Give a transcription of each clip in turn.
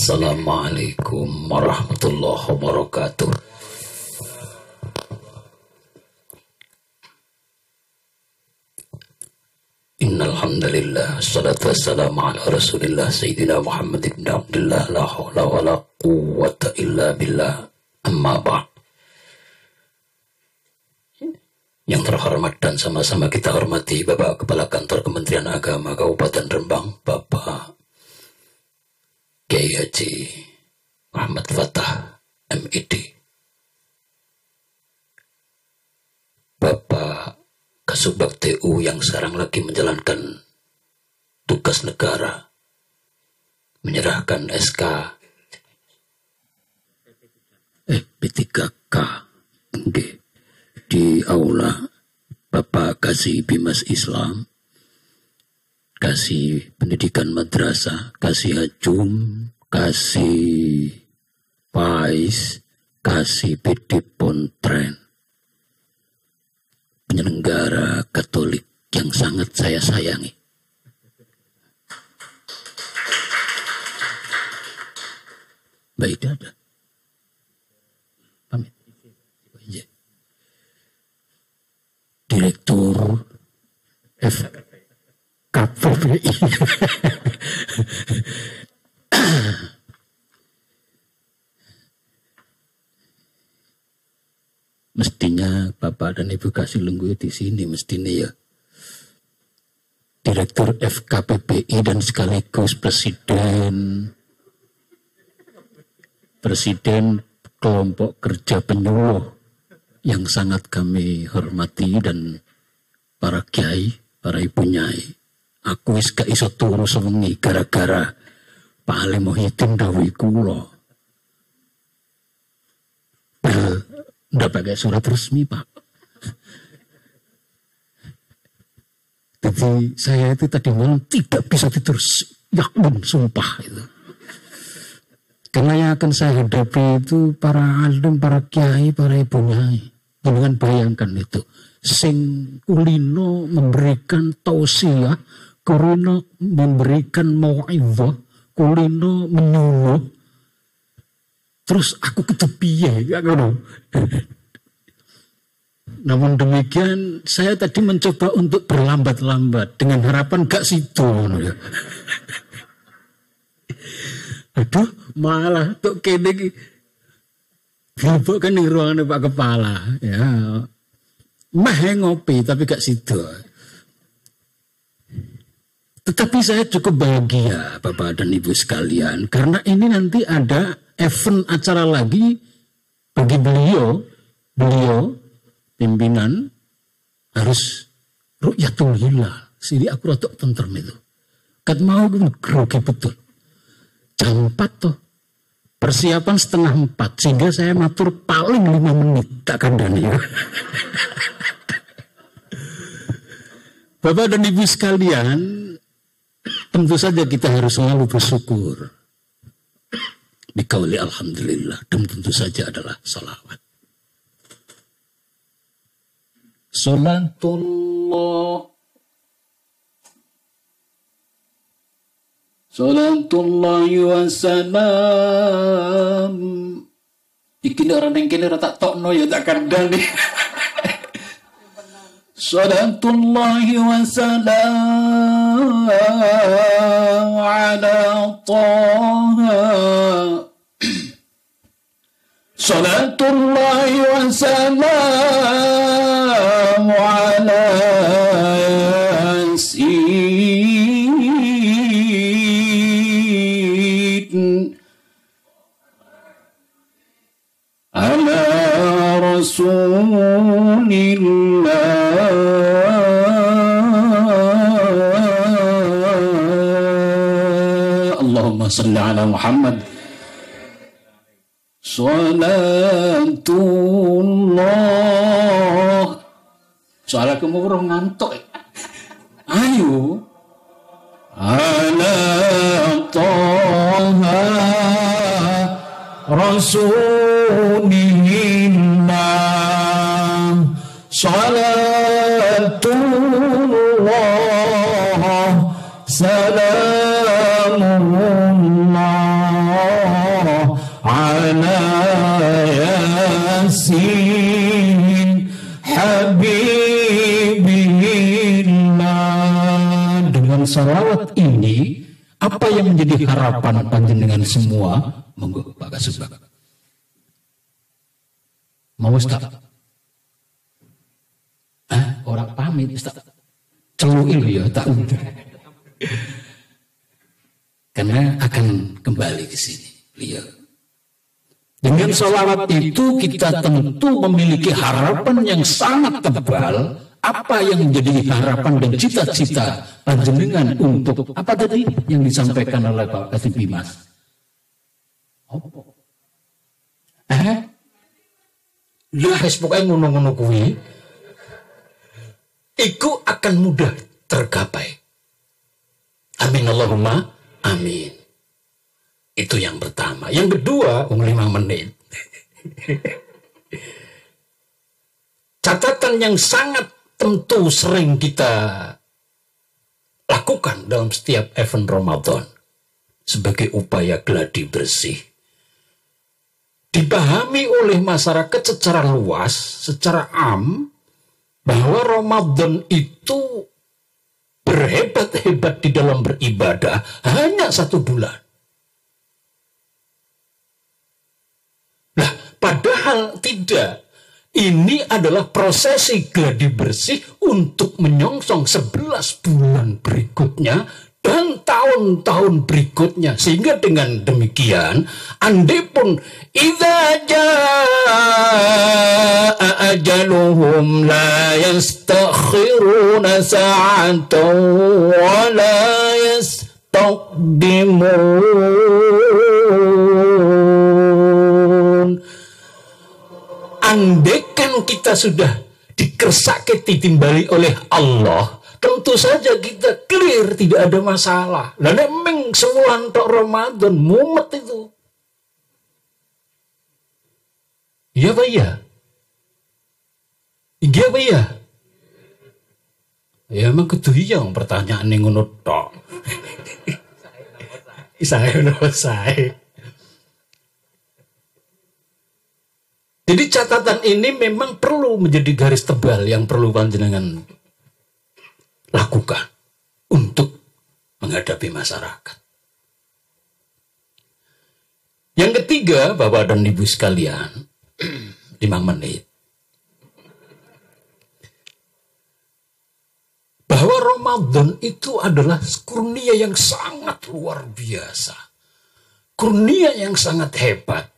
Assalamualaikum warahmatullahi wabarakatuh. Innal hamdalillah wassalatu wassalamu ala Rasulillah Sayyidina Muhammad ibn Abdullah la haula wala quwwata illa billah. Amma ba'd. Yang terhormat dan sama-sama kita hormati Bapak Kepala Kantor Kementerian Agama Kabupaten Rembang, Bapak Kiai Haji Muhammad Fattah MID, Bapak Kasubag TU yang sekarang lagi menjalankan tugas negara, menyerahkan SK P3K di aula, Bapak Kasih Bimas Islam, Kasih Pendidikan Madrasah, Kasih Hajum, Kasih Pais, Kasih PD Pontren, penyelenggara Katolik yang sangat saya sayangi. Baik, ada. Pamit. Direktur FKPBI. Mestinya Bapak dan Ibu Kasih Lungguh di sini, mestinya ya. Direktur FKPBI dan sekaligus Presiden kelompok kerja penyuluh yang sangat kami hormati, dan para kiai, para ibu nyai. Aku wis gak iso turu sewengi gara-gara Pak Ali Muhyiddin dawuh kula. Nggak pakai surat resmi, Pak. Jadi saya itu tadi malam tidak bisa tidur, yakin sumpah itu. Karena yang akan saya hadapi itu para alim, para kiai, para ibu nyai. Jangan bayangkan itu. Sing kulino memberikan tausiah, kulino memberikan mau'izah, kulino menyuluh. Terus aku ketepiye, ya kan? Namun demikian saya tadi mencoba untuk berlambat-lambat dengan harapan gak situ. Aduh, malah tuh kene kan di ruangan Pak Kepala, ya. Mah ngopi tapi gak situ. Tetapi saya cukup bahagia Bapak dan Ibu sekalian, karena ini nanti ada event acara lagi bagi beliau pimpinan harus Ru'yatul Hilal. Jadi aku rotok tentrem itu. Kat mau grogi betul. Jam 4 tuh. Persiapan 3:30, sehingga saya matur paling 5 menit tak kandani. Bapak dan Ibu sekalian, tentu saja kita harus selalu bersyukur. Dikauli alhamdulillah, dan tentu saja adalah salawat. Salatullahi wassalam. Iki orang yang kini tak tokno ya tak kandang nih. Salatullahi wassalam ala Taha. Salatullahi wassalam ala Yasin ala Rasulillah. Allahumma salli ala Muhammad. Salatullah. Soalnya kamu urung ngantuk. Ayo. Ala Taha Rasulillah. Salatullah. Salamullah. menjadi harapan panjenengan semua? Monggo Pak Kasubag. Mau Ustaz? Orang pamit Ustaz. Celuil ya tak udah. Karena akan kembali ke sini. Beliau. Dengan sholawat itu kita tentu memiliki harapan yang sangat tebal. Apa yang menjadi harapan dan cita-cita panjenengan untuk apa tadi yang disampaikan oleh Pak Katibi Mas? Ya, pokoknya ngono-ngono kuwi iku akan mudah tergapai. Amin Allahumma amin. Itu yang pertama. Yang kedua, 5 menit. Catatan yang sangat tentu sering kita lakukan dalam setiap event Ramadan sebagai upaya gladi bersih. Dipahami oleh masyarakat secara luas, secara am, bahwa Ramadan itu berhebat-hebat di dalam beribadah hanya 1 bulan. Nah, padahal tidak. Ini adalah prosesi gladi bersih untuk menyongsong 11 bulan berikutnya dan tahun-tahun berikutnya. Sehingga dengan demikian, andai-pun idza jaa ajaluhum la yastakhiruna sa'atan wa la yastaqdimun. Andaikan kita sudah dikersakiti timbali oleh Allah, tentu saja kita clear, tidak ada masalah. Lah memang sebulan tok Ramadan mumet itu. Iya Pak ya? Iya Pak ya? Ya emang kudu iya pertanyaan yang ngono tok. Saya. Jadi catatan ini memang perlu menjadi garis tebal yang perlu panjenengan lakukan untuk menghadapi masyarakat. Yang ketiga, Bapak dan Ibu sekalian, 5 menit. Bahwa Ramadan itu adalah kurnia yang sangat luar biasa. Kurnia yang sangat hebat.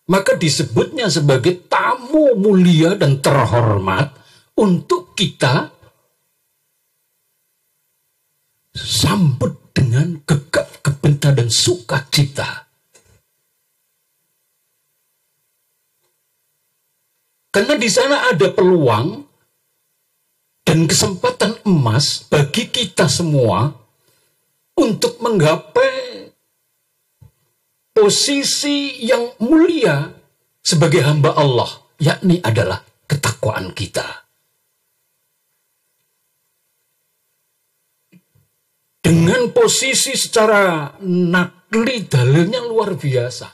Maka disebutnya sebagai tamu mulia dan terhormat untuk kita sambut dengan gegap gempita dan sukacita. Karena di sana ada peluang dan kesempatan emas bagi kita semua untuk menggapai posisi yang mulia sebagai hamba Allah, yakni adalah ketakwaan kita. Dengan posisi secara nakli dalilnya luar biasa.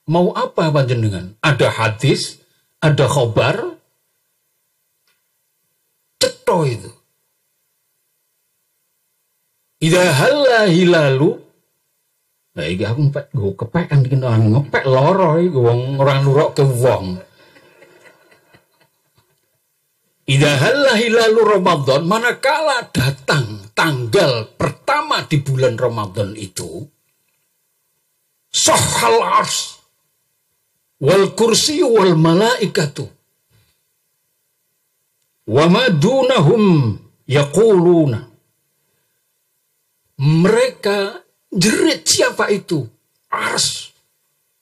Mau apa panjenengan? Ada hadis, ada khobar, cetho itu. Idza halla hilalu. Nah, iki aku kepekan iki ngepek lara iki wong ora nuruk ke wong. Idza halla hilalu Ramadan, manakala datang tanggal pertama di bulan Ramadan itu, sahal ars wal kursi wal malaikatu wa madunahum yaquluna. Mereka jerit, siapa itu? Ars.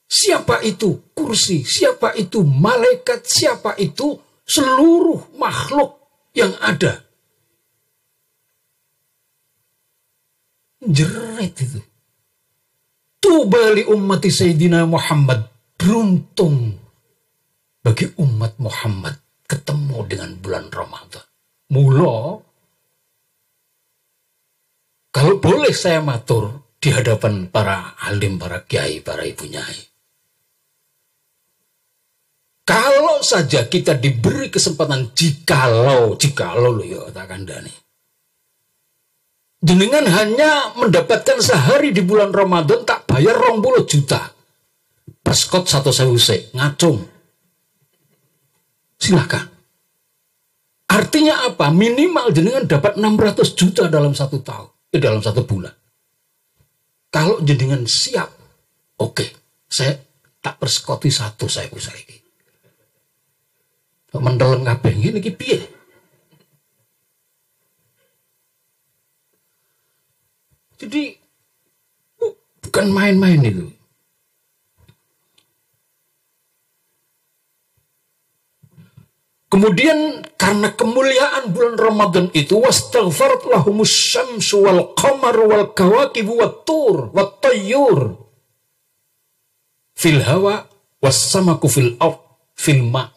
Siapa itu? Kursi. Siapa itu? Malaikat. Siapa itu? Seluruh makhluk yang ada. Jerit itu. Tuba li ummati Sayyidina Muhammad. Beruntung bagi umat Muhammad ketemu dengan bulan Ramadan. Mula, kalau boleh saya matur di hadapan para alim, para kiai, para ibu nyai. Kalau saja kita diberi kesempatan, jikalau lo ya tak kandani. Jenengan hanya mendapatkan sehari di bulan Ramadan tak bayar 20 juta. Perskot 1.000 sek, ngacung. Silakan. Artinya apa? Minimal jenengan dapat 600 juta dalam 1 tahun. Dalam 1 bulan. Kalau jenengan siap, oke, saya tak perskoti 1.000 saiki. Mendeleng kabeh ngene iki piye? Jadi bukan main-main itu. Kemudian karena kemuliaan bulan Ramadan itu wastaghfarat lahumus syamsu wal qamaru wal kawakibu wat tur wat tayyur fil hawa was samaku fil ard fil ma'.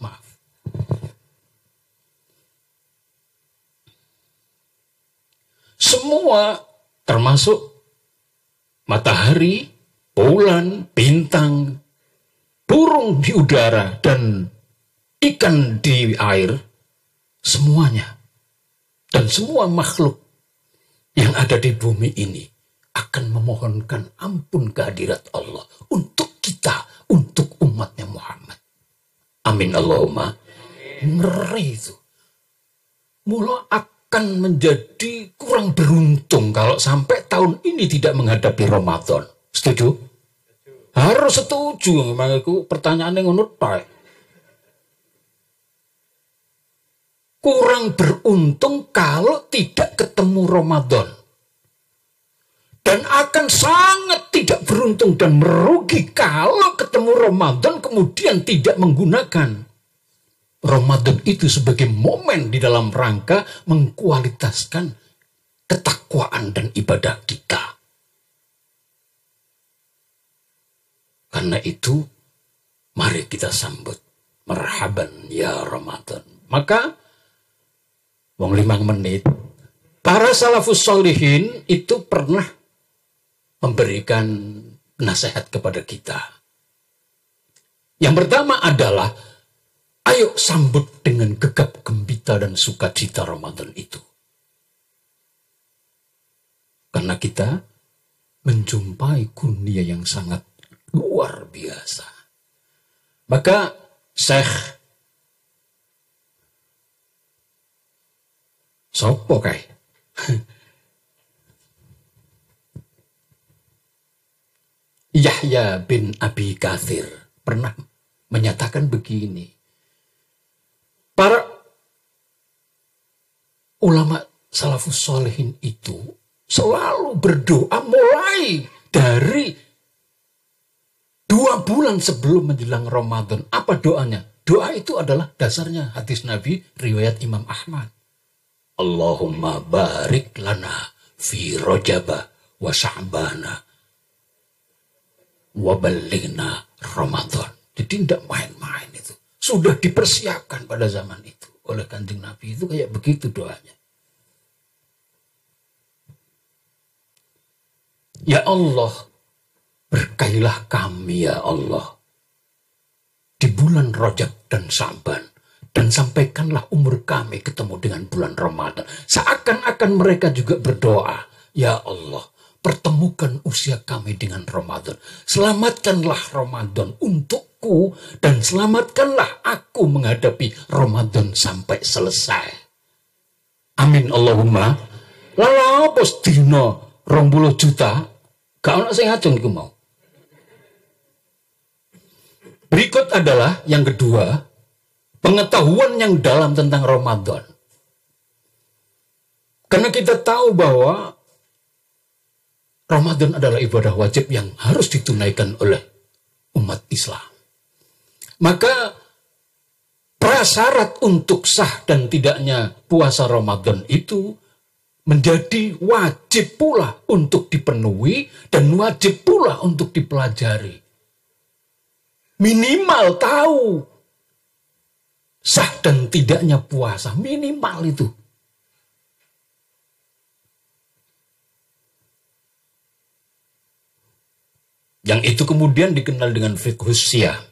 Semua termasuk matahari, bulan, bintang, burung di udara, dan ikan di air, semuanya. Dan semua makhluk yang ada di bumi ini akan memohonkan ampun kehadirat Allah untuk kita, untuk umatnya Muhammad. Amin Allahumma. Ngeri itu. Mula akan menjadi kurang beruntung kalau sampai tahun ini tidak menghadapi Ramadan. Setuju? Harus setuju. Memang itu pertanyaannya ngono tok. Kurang beruntung kalau tidak ketemu Ramadan. Dan akan sangat tidak beruntung dan merugi kalau ketemu Ramadan kemudian tidak menggunakan Ramadan itu sebagai momen di dalam rangka mengkualitaskan ketakwaan dan ibadah kita. Karena itu, mari kita sambut. Marhaban ya Ramadan. Maka, 5 menit, para salafus sholihin itu pernah memberikan nasihat kepada kita. Yang pertama adalah, ayo sambut dengan gegap gembita dan sukacita Ramadan itu. Karena kita menjumpai kurnia yang sangat luar biasa. Maka Syekh sopo kai? Yahya bin Abi Katsir pernah menyatakan begini. Para ulama salafus sholihin itu selalu berdoa mulai dari 2 bulan sebelum menjelang Ramadan. Apa doanya? Doa itu adalah dasarnya hadis Nabi riwayat Imam Ahmad. Allahumma barik lana fi Rajaba wa Sya'bana wa ballighna Ramadan. Jadi tidak main-main itu. Sudah dipersiapkan pada zaman itu oleh Kanjeng Nabi itu kayak begitu doanya. Ya Allah, berkailah kami ya Allah di bulan Rajab dan Sya'ban, dan sampaikanlah umur kami ketemu dengan bulan Ramadan. Seakan-akan mereka juga berdoa, ya Allah, pertemukan usia kami dengan Ramadan. Selamatkanlah Ramadan untukku dan selamatkanlah aku menghadapi Ramadan sampai selesai. Amin Allahumma. Lalu apa sedina 20 juta? Gak ada sing ngacung iku mau. Berikut adalah yang kedua, pengetahuan yang dalam tentang Ramadan. Karena kita tahu bahwa Ramadan adalah ibadah wajib yang harus ditunaikan oleh umat Islam. Maka prasyarat untuk sah dan tidaknya puasa Ramadan itu menjadi wajib pula untuk dipenuhi dan wajib pula untuk dipelajari. Minimal tahu sah dan tidaknya puasa, minimal itu. Yang itu kemudian dikenal dengan fiqhus siyam.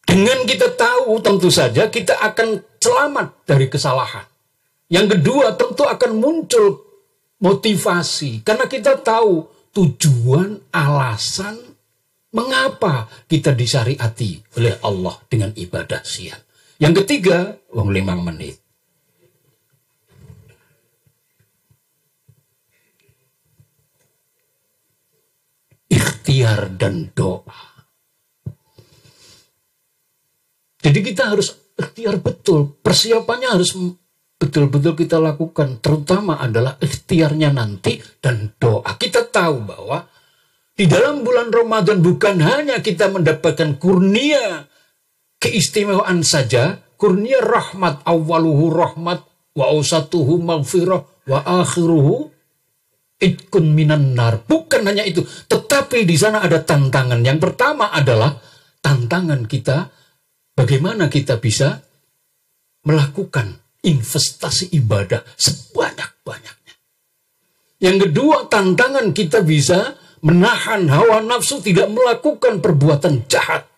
Dengan kita tahu, tentu saja kita akan selamat dari kesalahan. Yang kedua, tentu akan muncul motivasi. Karena kita tahu tujuan, alasan, mengapa kita disyariati oleh Allah dengan ibadah siang. Yang ketiga, 5 menit. Ikhtiar dan doa. Jadi kita harus ikhtiar betul. Persiapannya harus betul-betul kita lakukan. Terutama adalah ikhtiarnya nanti dan doa. Kita tahu bahwa di dalam bulan Ramadan bukan hanya kita mendapatkan kurnia keistimewaan saja. Kurnia rahmat. Awaluhu rahmat. Wa ausatuhu maghfirah. Wa akhiruhu itkun minan nar. Bukan hanya itu. Tetapi di sana ada tantangan. Yang pertama adalah tantangan kita. Bagaimana kita bisa melakukan investasi ibadah sebanyak-banyaknya. Yang kedua, tantangan kita bisa menahan hawa nafsu tidak melakukan perbuatan jahat.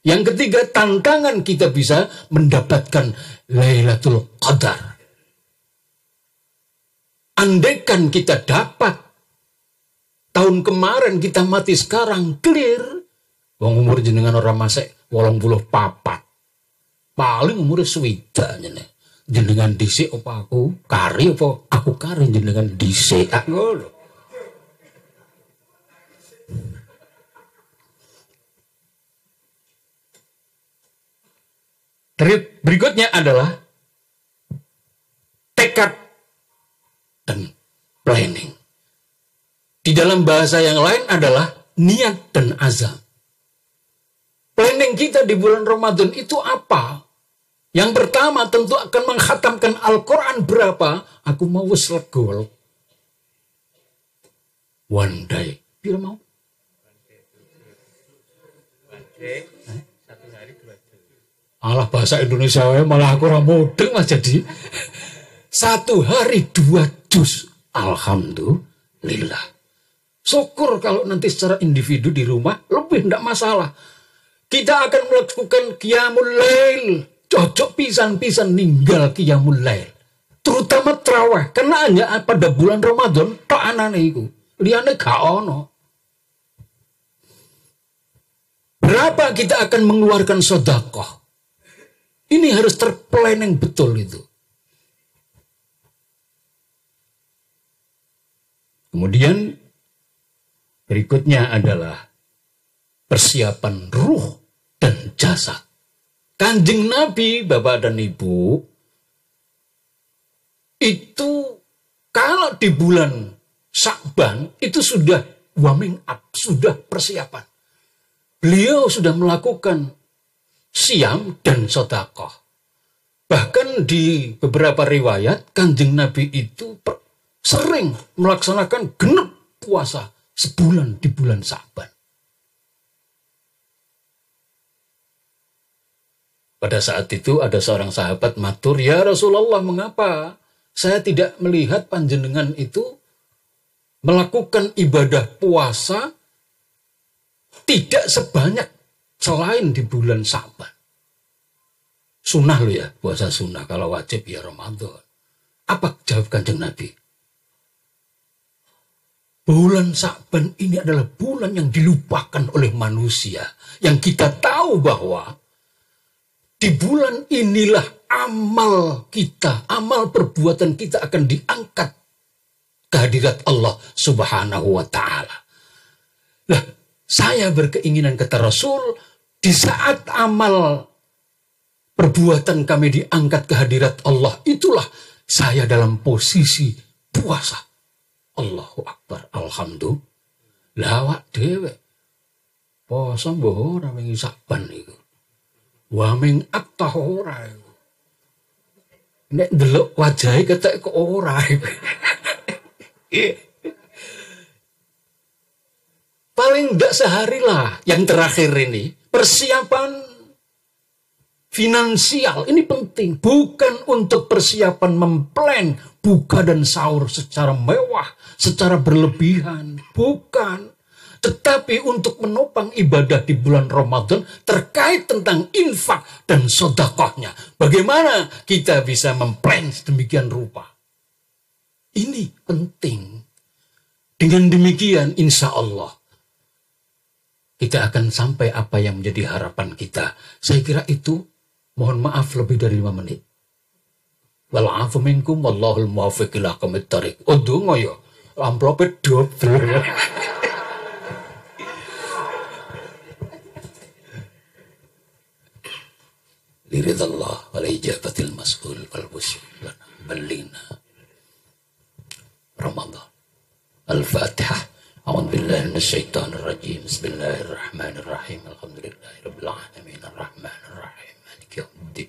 Yang ketiga, tantangan kita bisa mendapatkan Lailatul Qadar. Andaikan kita dapat tahun kemarin kita mati sekarang clear. Wong umur jenengan orang masek 84. Paling umurnya swidak nih. Jenengan dhisik apa aku kari apa aku kari jenengan dhisik ngono. Berikutnya adalah tekad dan planning. Di dalam bahasa yang lain adalah niat dan azam. Planning kita di bulan Ramadan itu apa? Yang pertama tentu akan menghatamkan Al-Quran berapa? Aku mau segol. One day. Bila mau? Alah bahasa Indonesia malah aku ramudeng mas jadi. 1 hari 2 juz. Alhamdulillah. Syukur kalau nanti secara individu di rumah lebih tidak masalah. Kita akan melakukan qiyamul lail. Cocok pisan-pisan ninggal qiyamul lail. Terutama traweh. Karena hanya pada bulan Ramadan tok anane iku. Liyane gak ono. Berapa kita akan mengeluarkan sedekah? Ini harus terplanning betul itu. Kemudian berikutnya adalah persiapan ruh dan jasad. Kanjeng Nabi, Bapak dan Ibu, itu kalau di bulan Sya'ban itu sudah warming up, sudah persiapan. Beliau sudah melakukan siam dan sedekah. Bahkan di beberapa riwayat, Kanjeng Nabi itu sering melaksanakan genep puasa sebulan di bulan Sya'ban. Pada saat itu ada seorang sahabat matur, "Ya Rasulullah, mengapa saya tidak melihat panjenengan itu melakukan ibadah puasa tidak sebanyak selain di bulan Sya'ban?" Sunnah loh ya, puasa sunnah. Kalau wajib ya Ramadan. Apa jawab Kanjeng Nabi? Bulan Sya'ban ini adalah bulan yang dilupakan oleh manusia. Yang kita tahu bahwa di bulan inilah amal kita, amal perbuatan kita akan diangkat ke hadirat Allah Subhanahu wa ta'ala. Nah, saya berkeinginan kata Rasul, di saat amal perbuatan kami diangkat ke hadirat Allah, itulah saya dalam posisi puasa. Allahu Akbar, alhamdulillah. Lawak dewe. Puasa mbah ora wingi Sya'ban iku. Waming akta ora. Nek delok wajahe ketek kok ora. Paling ndak sehari lah yang terakhir ini. Persiapan finansial ini penting. Bukan untuk persiapan memplan buka dan sahur secara mewah, secara berlebihan. Bukan. Tetapi untuk menopang ibadah di bulan Ramadan terkait tentang infak dan sedekahnya, bagaimana kita bisa memplan sedemikian rupa? Ini penting. Dengan demikian insya Allah kita akan sampai apa yang menjadi harapan kita. Saya kira itu, mohon maaf lebih dari 5 menit. Wal'afu minkum wallahul muwaffiq ila aqwamit thoriq. Oh donga ya, amplope double. Liridallah wal ijabatil mas'ul wal wusul ballina Ramadan. Al-Fatihah. A'udzu billahi minasyaitonir rajim. Bismillahirrahmanirrahim. Alhamdulillahirabbil alamin arrahmanir rahim maliki yaumiddin.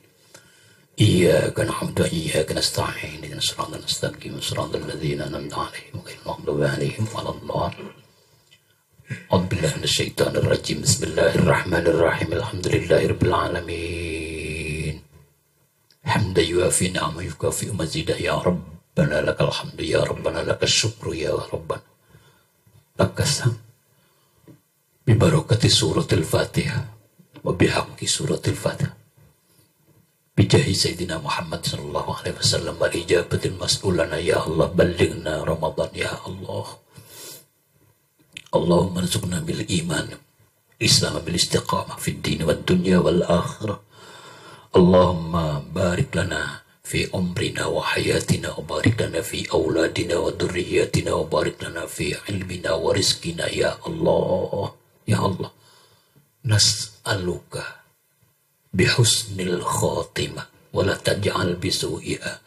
Iyyaka na'budu wa iyyaka nasta'in. Ihdinas siratal mustaqim. Siratal ladzina an'amta 'alaihim ghairil maghdubi 'alaihim waladdallin. A'udzu billahi minasyaitonir rajim. Bismillahirrahmanirrahim. Alhamdulillahirabbil alamin. Hamdan yuafi ni'amahu yukafi mazidah ya Rabbana lakal hamdu ya Rabbana lakas syukru ya Rabbana. Lakasam bibarakati suratul Fatihah wa bihaqqi suratul Fatihah bijahi Sayyidina Muhammad sallallahu alaihi wasallam wa ijabatil mas'ulana ya Allah ballighna Ramadan ya Allah. Allahumma rzuqna bil iman Islam bil istiqamah fid din wad dunya wal akhirah. Allahumma barik lana fi umrina wa hayatina wa barik lana fi auladina wa dhurriyyatina wa barik lana fi ilmina wa rizqina ya Allah. Ya Allah, nas'aluka bihusnil khatimah wa la taj'al bisu'iha.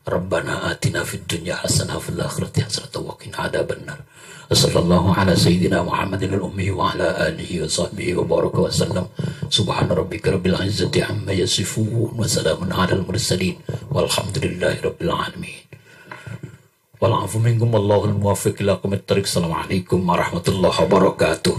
Rabbana atina fid dunya hasanah wa fil akhirati hasanah wa qina adzabannar. Sallallahu ala sayyidina Muhammadin al-ummi wa ala alihi wa sahbihi wa baraka wa sallam. Subhana rabbika rabbil izzati amma yasifun wa salamun ala al-mursalin walhamdulillahi rabbil alamin. Wal 'afu minkum wallahul muwaffiq ila aqwamit thoriq. Assalamualaikum warahmatullahi wabarakatuh.